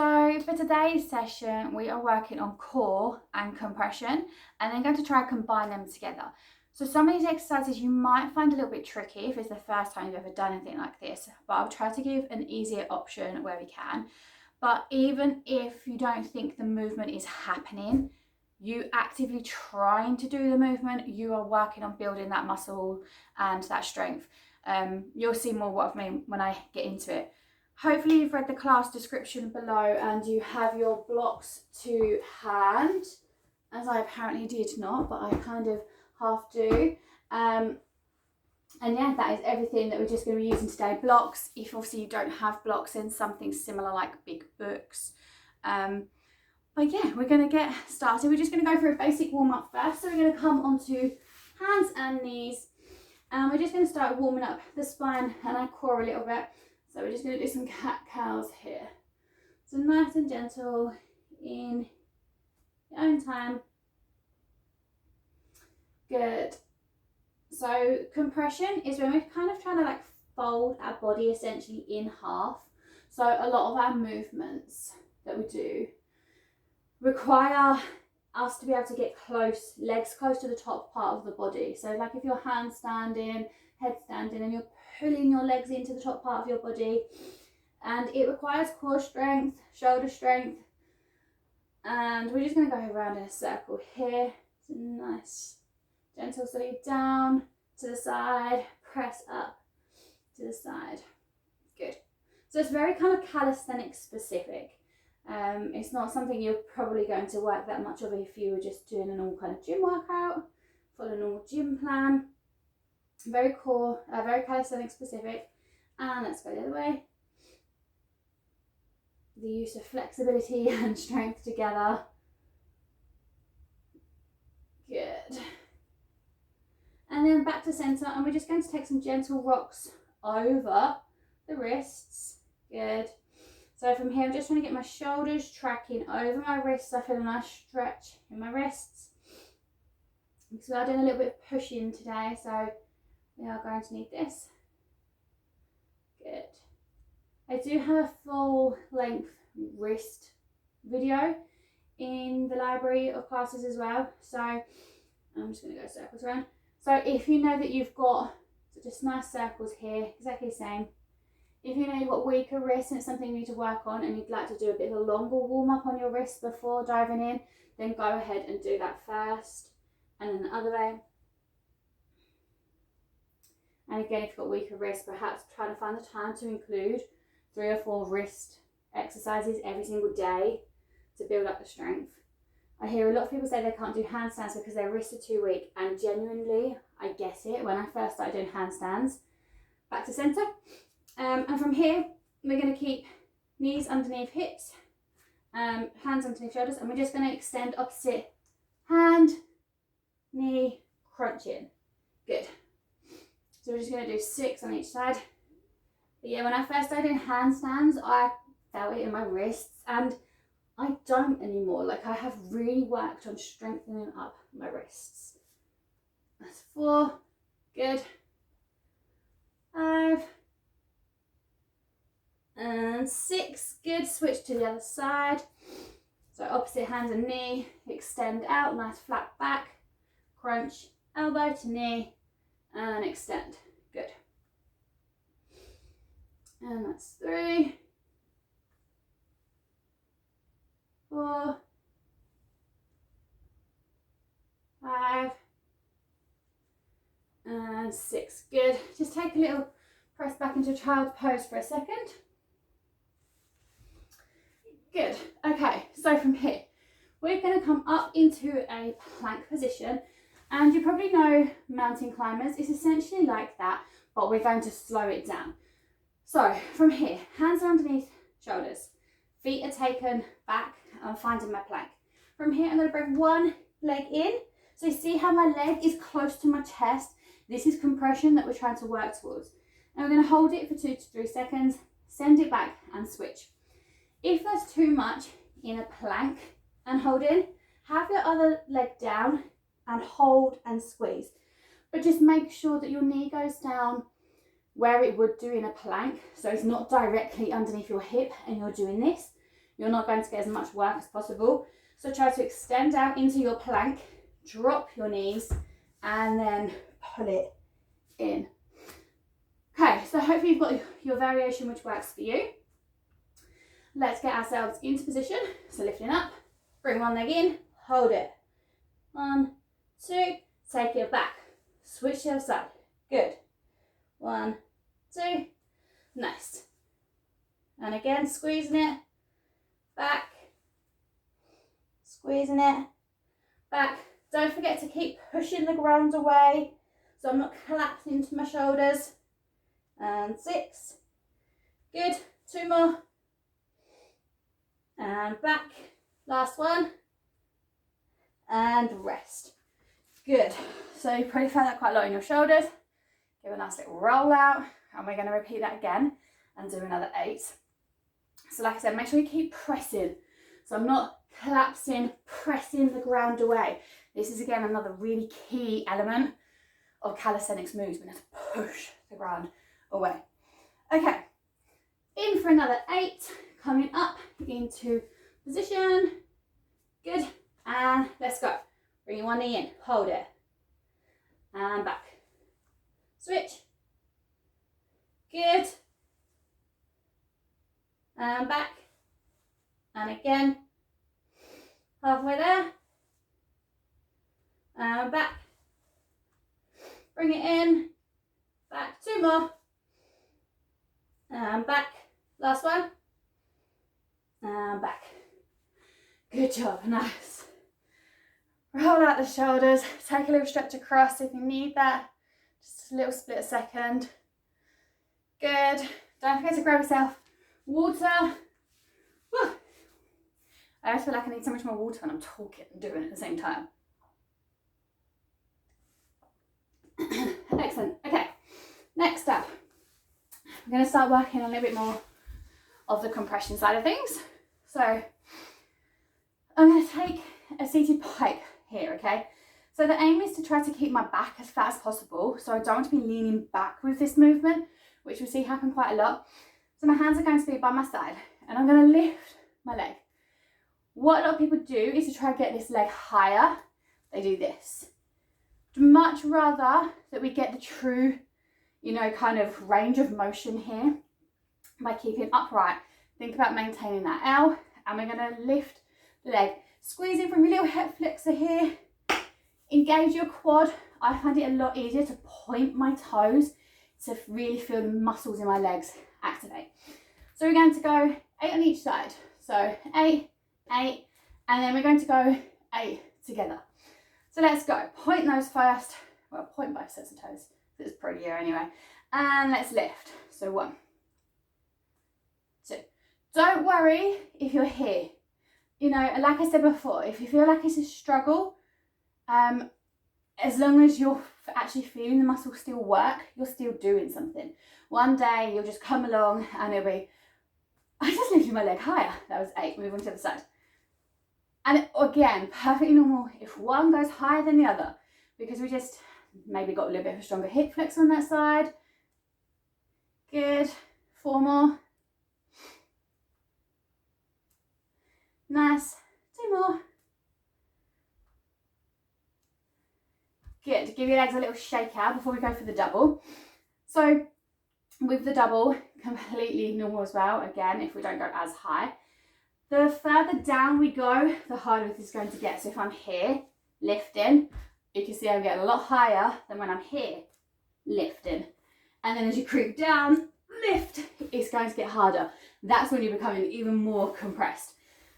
So for today's session, we are working on core and compression and then going to try and combine them together. So some of these exercises you might find a little bit tricky if it's the first time you've ever done anything like this, but I'll try to give an easier option where we can. But even if you don't think the movement is happening, you actively trying to do the movement, you are working on building that muscle and that strength. You'll see more what I mean when I get into it. Hopefully you've read the class description below and you have your blocks to hand, as I apparently did not, but I kind of half do. And yeah, that is everything that we're just going to be using today. Blocks, if obviously you don't have blocks, then something similar like big books. But yeah, we're going to get started. We're just going to go for a basic warm up first. So we're going to come onto hands and knees. And we're just going to start warming up the spine and our core a little bit. So we're just going to do some cat-cows here. So nice and gentle in your own time. Good. So compression is when we're kind of trying to like fold our body essentially in half. So a lot of our movements that we do require us to be able to get close, legs close to the top part of the body. So like if you're handstanding, headstanding, and you're pulling your legs into the top part of your body, and it requires core strength, shoulder strength, and we're just going to go around in a circle here. So nice, gentle, so you're down to the side, press up to the side. Good. So it's very kind of calisthenics specific. It's not something you're probably going to work that much of if you were just doing a normal kind of gym workout, follow a normal gym plan. Very core, very calisthenics specific. And let's go the other way. The use of flexibility and strength together. Good. And then back to center, and we're just going to take some gentle rocks over the wrists. Good. So from here, I'm just trying to get my shoulders tracking over my wrists. I feel a nice stretch in my wrists. Because we are doing a little bit of pushing today, so we are going to need this. Good. I do have a full length wrist video in the library of classes as well. So I'm just going to go circles around. So if you know that you've got just nice circles here, exactly the same. If you know you've got weaker wrists and it's something you need to work on and you'd like to do a bit of a longer warm up on your wrists before diving in, then go ahead and do that first. And then the other way. And again, if you've got weaker wrists, perhaps trying to find the time to include 3 or 4 wrist exercises every single day to build up the strength. I hear a lot of people say they can't do handstands because their wrists are too weak, and genuinely, I get it. When I first started doing handstands, back to center. And from here, we're going to keep knees underneath hips, hands underneath shoulders, and we're just going to extend opposite hand, knee, crunch in. Good. So we're just going to do 6 on each side. But yeah, when I first started doing handstands, I felt it in my wrists, and I don't anymore. Like, I have really worked on strengthening up my wrists. That's 4. Good. 5. And 6. Good. Switch to the other side. So opposite hand and knee. Extend out. Nice flat back. Crunch. Elbow to knee. And extend. Good. And that's 3. 4. 5. And 6. Good. Just take a little press back into child pose for a second. Good. Okay, so from here, we're going to come up into a plank position. And you probably know mountain climbers. It's essentially like that, but we're going to slow it down. So from here, hands are underneath shoulders. Feet are taken back. I'm finding my plank. From here, I'm going to bring one leg in. So you see how my leg is close to my chest? This is compression that we're trying to work towards. And we're going to hold it for 2 to 3 seconds, send it back and switch. If there's too much in a plank and hold in, have your other leg down and hold and squeeze. But just make sure that your knee goes down where it would do in a plank. So it's not directly underneath your hip and you're doing this. you're not going to get as much work as possible. So try to extend out into your plank, drop your knees, and then pull it in. Okay, so hopefully you've got your variation which works for you. Let's get ourselves into position. So lifting up, bring one leg in, hold it. 1, 2, take it back. Switch to the other side. Good. 1, 2, nice. And again, squeezing it, back, squeezing it, back. Don't forget to keep pushing the ground away so I'm not collapsing into my shoulders. And 6, good, 2 more. And back, last one. And rest. Good. So you probably felt that quite a lot in your shoulders. Give a nice little roll out, and we're going to repeat that again and do another 8. So like I said, make sure you keep pressing. So I'm not collapsing, pressing the ground away. This is again another really key element of calisthenics moves. We have to push the ground away. Okay, in for another 8, coming up into position. Good, and let's go. Bring one knee in, hold it, and back. Switch. Good. And back. And again. Halfway there. And back. Bring it in. Back. 2 more. And back. Last one. And back. Good job. Nice. Roll out the shoulders. Take a little stretch across if you need that. Just a little split a second. Good. Don't forget to grab yourself water. Whew. I always feel like I need so much more water when I'm talking and doing it at the same time. Excellent. Okay, next up, I'm going to start working on a little bit more of the compression side of things. So I'm going to take a seated pike here, okay? So the aim is to try to keep my back as fat as possible. So I don't want to be leaning back with this movement, which we see happen quite a lot. So my hands are going to be by my side and I'm going to lift my leg. What a lot of people do is to try to get this leg higher. They do this. I'd much rather that we get the true, kind of range of motion here by keeping upright. Think about maintaining that L, and we're going to lift the leg. Squeeze in from your little hip flexor here. Engage your quad. I find it a lot easier to point my toes to really feel the muscles in my legs activate. So we're going to go 8 on each side. So 8, 8, and then we're going to go 8 together. So let's go. Point those first. Well, point both sets of toes. It's prettier anyway. And let's lift. So 1, 2. Don't worry if you're here. Like I said before, if you feel like it's a struggle, as long as you're actually feeling the muscle still work, you're still doing something. One day you'll just come along and it'll be, I just lifted my leg higher. That was 8, move on to the other side. And again, perfectly normal if one goes higher than the other, because we just maybe got a little bit of a stronger hip flex on that side. Good, 4 more. Nice, 2 more. Good, give your legs a little shake out before we go for the double. So with the double, completely normal as well, again, if we don't go as high. The further down we go, the harder this is going to get. So if I'm here, lifting, you can see I'm getting a lot higher than when I'm here, lifting. And then as you creep down, lift, it's going to get harder. That's when you're becoming even more compressed.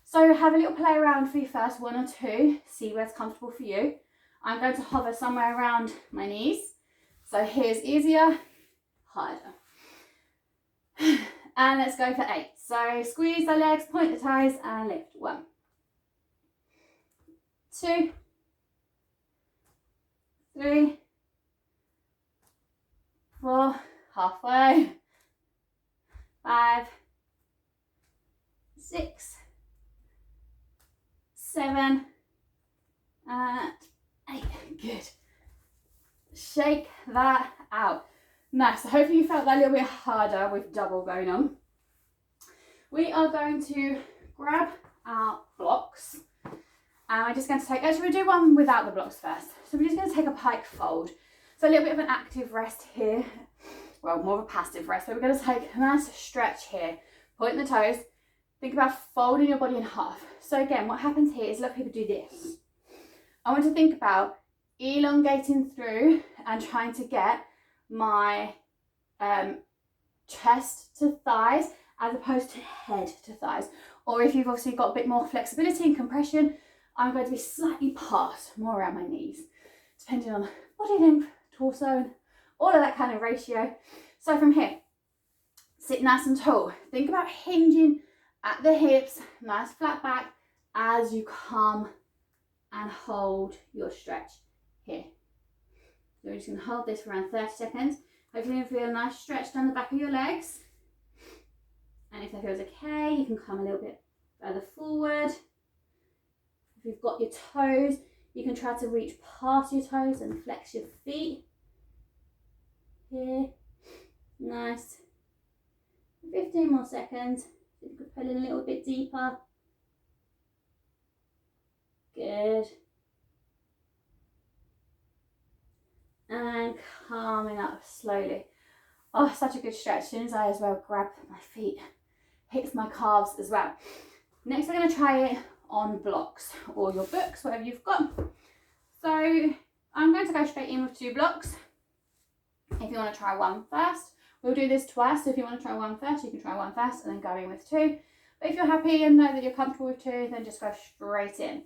So have a little play around for your first 1 or 2, see where's comfortable for you. I'm going to hover somewhere around my knees. So here's easier, harder. And let's go for 8. So squeeze the legs, point the toes and lift. 1, 2, 3, 4, halfway, 5, 6, 7, and 8. Good. Shake that out. Nice. So hopefully you felt that a little bit harder with double going on. We are going to grab our blocks. And we're just going to take, actually we'll do one without the blocks first. So we're just going to take a pike fold. So a little bit of an active rest here. Well, more of a passive rest. So we're going to take a nice stretch here. Point the toes. Think about folding your body in half. So again, what happens here is a lot of people do this. I want to think about elongating through and trying to get my chest to thighs as opposed to head to thighs. Or if you've obviously got a bit more flexibility and compression, I'm going to be slightly past, more around my knees, depending on body length, torso, and all of that kind of ratio. So from here, sit nice and tall. Think about hinging at the hips, nice flat back as you come and hold your stretch here. So we're just going to hold this for around 30 seconds. Hopefully you feel a nice stretch down the back of your legs. And if that feels okay, you can come a little bit further forward. If you've got your toes, you can try to reach past your toes and flex your feet. Here, nice. 15 more seconds. You could pull in a little bit deeper. Good. And coming up slowly. Oh, such a good stretch. As soon as I as well grab my feet, hits my calves as well. Next, we're going to try it on blocks or your books, whatever you've got. So I'm going to go straight in with 2 blocks. If you want to try one first, we'll do this twice. So if you want to try one first, you can try one first and then go in with 2. But if you're happy and know that you're comfortable with 2, then just go straight in.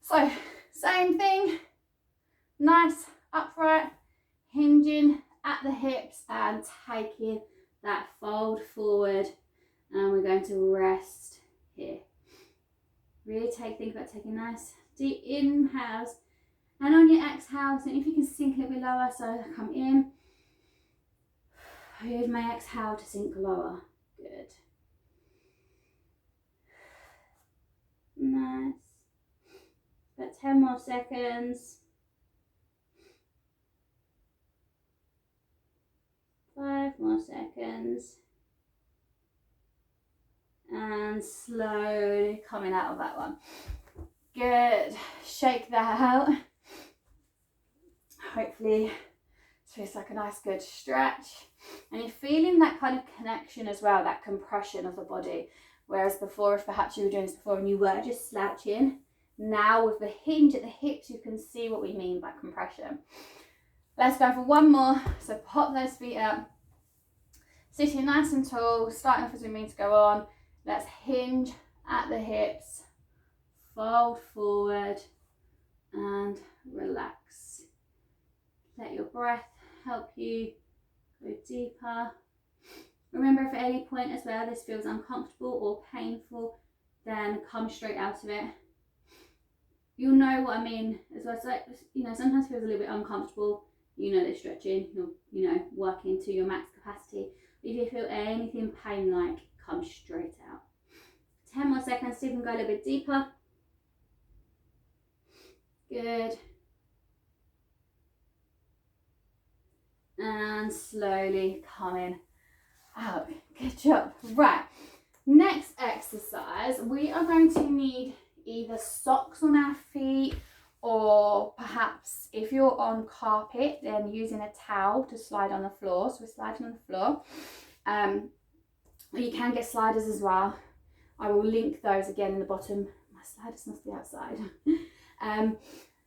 So same thing, nice upright, hinging at the hips and taking that fold forward, and we're going to rest here. Really think about taking nice deep inhales, and on your exhales, and if you can sink a little bit lower, so come in, use my exhale to sink lower. Good. Nice. About 10 more seconds. 5 more seconds. And slowly coming out of that one. Good. Shake that out. Hopefully it feels like a nice good stretch. And you're feeling that kind of connection as well, that compression of the body. Whereas before, if perhaps you were doing this before and you were just slouching, now with the hinge at the hips, you can see what we mean by compression. Let's go for one more. So pop those feet up. Sitting nice and tall, starting off as we mean to go on. Let's hinge at the hips, fold forward and relax. Let your breath help you go deeper. Remember, if at any point as well this feels uncomfortable or painful, then come straight out of it. You'll know what I mean as well. So, sometimes it feels a little bit uncomfortable. They're stretching, you're working to your max capacity. If you feel anything pain-like, come straight out. 10 more seconds, so you can go a little bit deeper. Good. And slowly coming out. Good job. Right. Next exercise, we are going to need either socks on our feet, or perhaps if you're on carpet, then using a towel to slide on the floor. So we're sliding on the floor. You can get sliders as well. I will link those again in the bottom. My sliders must be outside.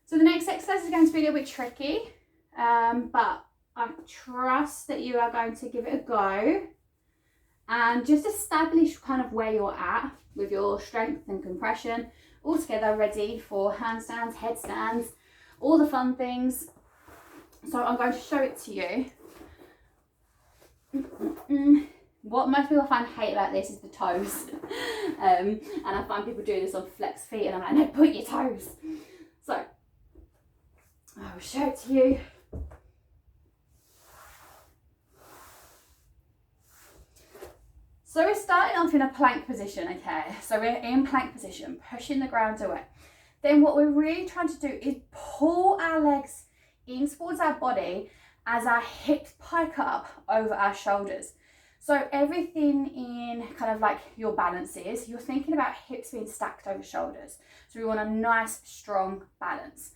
So the next exercise is going to be a little bit tricky, but I trust that you are going to give it a go and just establish kind of where you're at with your strength and compression, all together ready for handstands, headstands, all the fun things. So I'm going to show it to you. What most people find hate about this is the toes. And I find people do this on flex feet and I'm like, no, put your toes. So I will show it to you. So we're starting off in a plank position, okay? So we're in plank position, pushing the ground away. Then what we're really trying to do is pull our legs in towards our body as our hips pike up over our shoulders. So everything in kind of like your balances, you're thinking about hips being stacked over shoulders. So we want a nice, strong balance.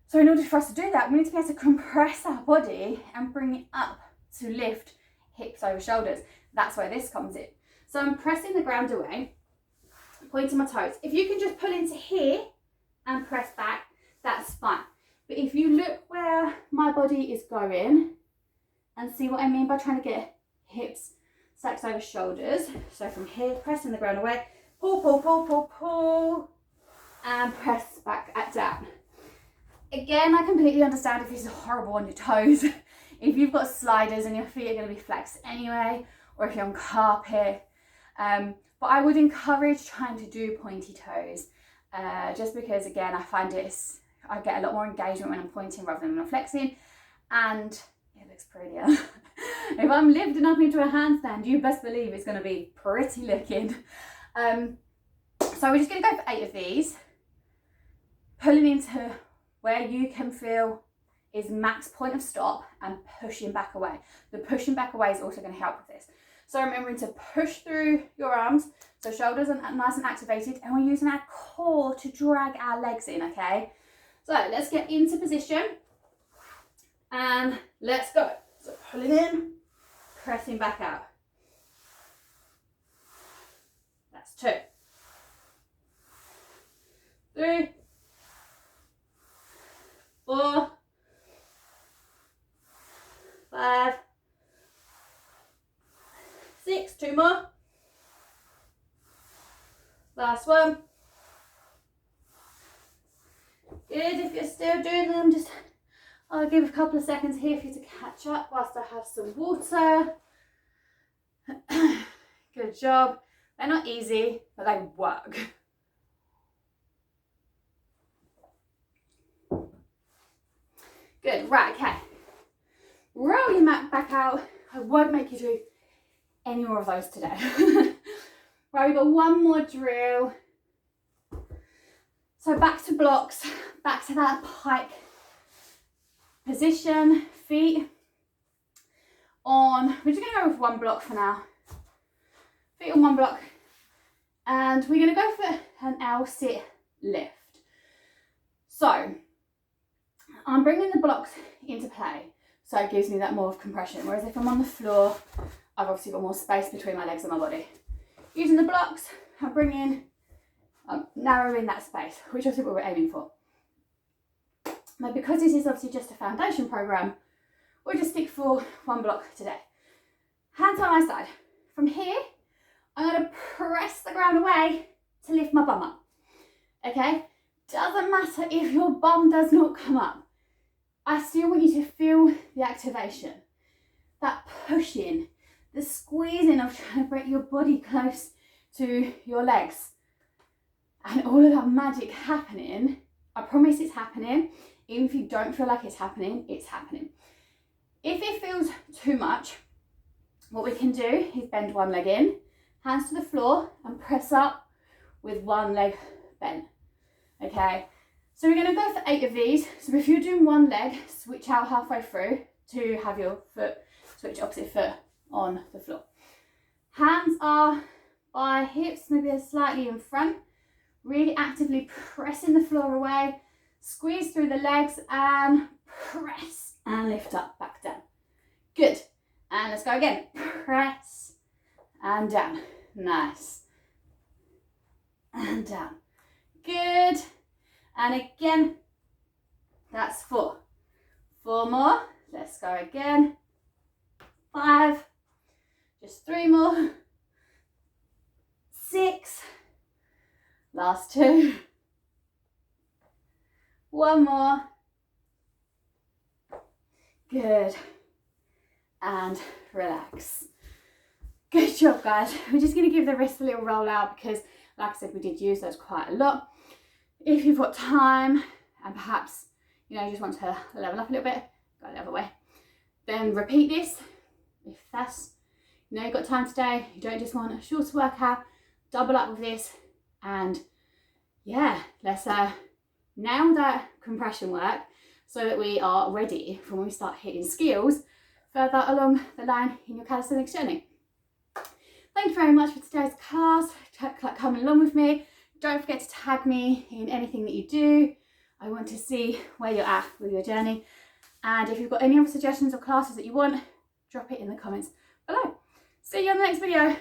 So in order for us to do that, we need to be able to compress our body and bring it up to lift hips over shoulders. That's where this comes in. So I'm pressing the ground away, pointing my toes. If you can just pull into here and press back, that's fine. But if you look where my body is going and see what I mean by trying to get hips stacked over shoulders. So from here, pressing the ground away, pull, pull, pull, pull, pull, and press back at down. Again, I completely understand if this is horrible on your toes. If you've got sliders and your feet are going to be flexed anyway, or if you're on carpet. But I would encourage trying to do pointy toes, just because again, I find I get a lot more engagement when I'm pointing rather than when I'm flexing, and it looks prettier. If I'm lifting up into a handstand, you best believe it's going to be pretty looking. So we're just going to go for 8 of these, pulling into where you can feel is max point of stop and pushing back away. The pushing back away is also going to help with this. So remembering to push through your arms, so shoulders are nice and activated, and we're using our core to drag our legs in, okay? So let's get into position and let's go. So pulling in, pressing back out. That's 2. 3, 4, 5, 6, 2 more. Last one. Good, if you're still doing them, just I'll give a couple of seconds here for you to catch up whilst I have some water. Good job. They're not easy, but they work. Good, right, okay. Roll your mat back out. I won't make you do any more of those today. Right, we've got one more drill. So back to blocks, back to that pike position, feet on, we're just gonna go with 1 block for now. Feet on 1 block. And we're gonna go for an L-sit lift. So I'm bringing the blocks into play, so it gives me that more of compression. Whereas if I'm on the floor, I've obviously got more space between my legs and my body. Using the blocks, I'm narrowing that space, which is what we're aiming for. Now, because this is obviously just a foundation program, we'll just stick for 1 block today. Hands on my side. From here, I'm going to press the ground away to lift my bum up. Okay? Doesn't matter if your bum does not come up. I still want you to feel the activation, that pushing, the squeezing of trying to bring your body close to your legs. And all of that magic happening, I promise it's happening. Even if you don't feel like it's happening, it's happening. If it feels too much, what we can do is bend 1 leg in, hands to the floor, and press up with 1 leg bent. Okay, so we're going to go for 8 of these. So if you're doing 1 leg, switch out halfway through to have your foot, switch opposite foot on the floor. Hands are by hips, maybe they're slightly in front. Really actively pressing the floor away, squeeze through the legs and press and lift up, back down. Good. And let's go again. Press and down. Nice. And down. Good. And again. That's 4. 4 more. Let's go again. 5. Just 3 more. 6. Last 2. 1 more. Good. And relax. Good job, guys. We're just going to give the wrist a little roll out because, like I said, we did use those quite a lot. If you've got time and perhaps, you just want to level up a little bit, go the other way. Then repeat this. If that's, you've got time today, you don't just want a short workout, double up with this. And yeah, let's nail that compression work so that we are ready for when we start hitting skills further along the line in your calisthenics journey. Thank you very much for today's class, coming along with me. Don't forget to tag me in anything that you do. I want to see where you're at with your journey. And if you've got any other suggestions or classes that you want, drop it in the comments below. See you on the next video.